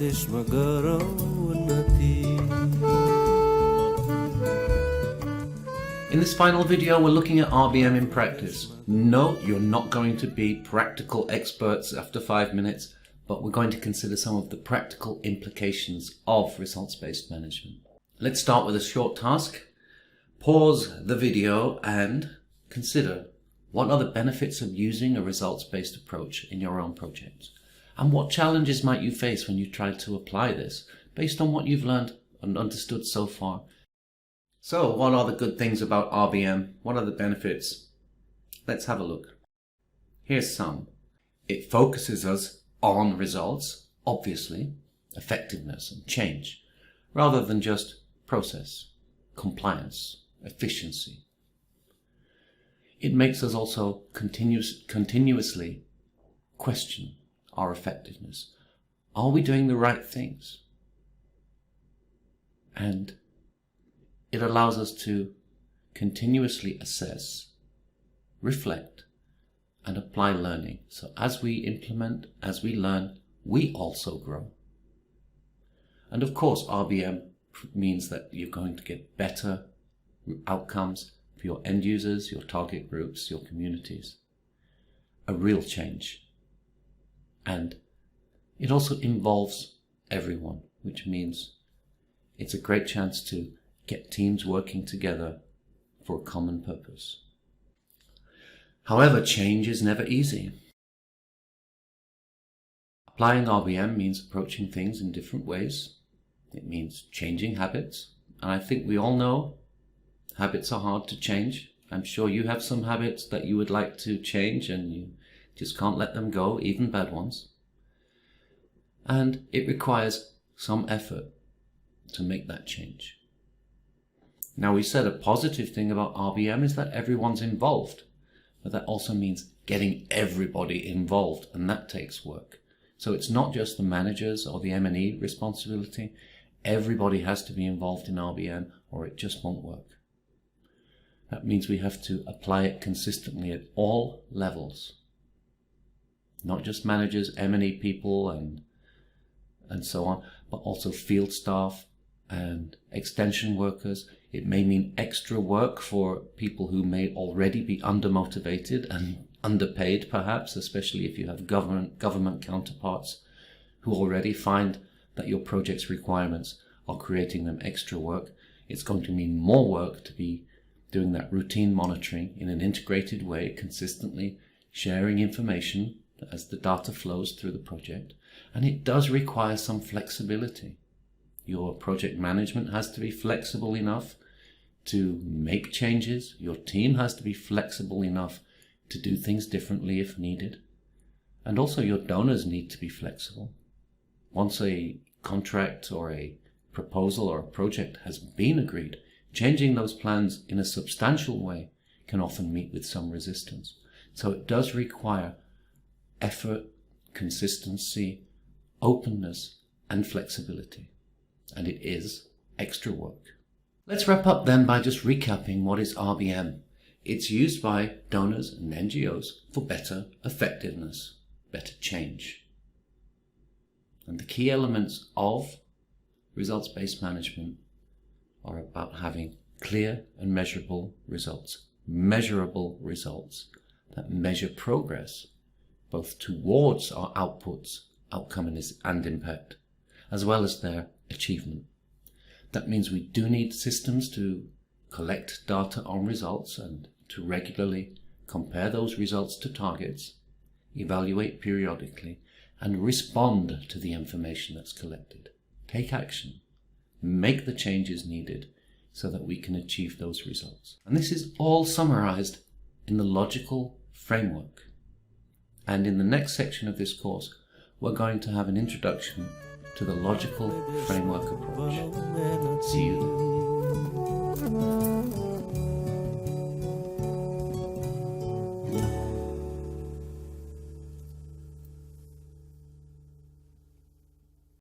देशमा गरौँ उन्नति। In this final video, we're looking at RBM in practice. No, you're not going to be practical experts after 5 minutes, but we're going to consider some of the practical implications of results-based management. Let's start with a short task. Pause the video and consider what are the benefits of using a results-based approach in your own project, and what challenges might you face when you try to apply this based on what you've learned and understood so far. So, what are the good things about RBM? What are the benefits? Let's have a look. Here's some. It focuses us on results, obviously, effectiveness and change, rather than just process, compliance, efficiency. It makes us also continuously question our effectiveness. Are we doing the right things? And it allows us to continuously assess, reflect, and apply learning. So as we implement, as we learn, we also grow. And of course, RBM means that you're going to get better outcomes for your end users, your target groups, your communities. A real change. And it also involves everyone, which means it's a great chance to get teams working together for a common purpose. However, change is never easy. Applying RBM means approaching things in different ways. It means changing habits. And I think we all know habits are hard to change. I'm sure you have some habits that you would like to change and you just can't let them go, even bad ones. And it requires some effort to make that change. Now, we said a positive thing about RBM is that everyone's involved, but that also means getting everybody involved, and that takes work. So it's not just the managers or the M&E responsibility. Everybody has to be involved in RBM or it just won't work. That means we have to apply it consistently at all levels. Not just managers, M&E people and so on, but also field staff and extension workers. It may mean extra work for people who may already be undermotivated and underpaid perhaps, especially if you have government counterparts who already find that your project's requirements are creating them extra work. It's going to mean more work to be doing that routine monitoring in an integrated way, consistently sharing information as the data flows through the project. And it does require some flexibility. Your project management has to be flexible enough to make changes. Your team has to be flexible enough to do things differently if needed. And also your donors need to be flexible. Once a contract or a proposal or a project has been agreed, changing those plans in a substantial way can often meet with some resistance. So it does require effort, consistency, openness, and flexibility. And it is extra work. Let's wrap up then by just recapping what is RBM. It's used by donors and NGOs for better effectiveness, better change. And the key elements of results-based management are about having clear and measurable results that measure progress, both towards our outputs, outcome and impact, as well as their achievement. That means we do need systems to collect data on results and to regularly compare those results to targets, evaluate periodically, and respond to the information that's collected. Take action, make the changes needed so that we can achieve those results. And this is all summarized in the logical framework. And in the next section of this course, we're going to have an introduction to the logical framework approach.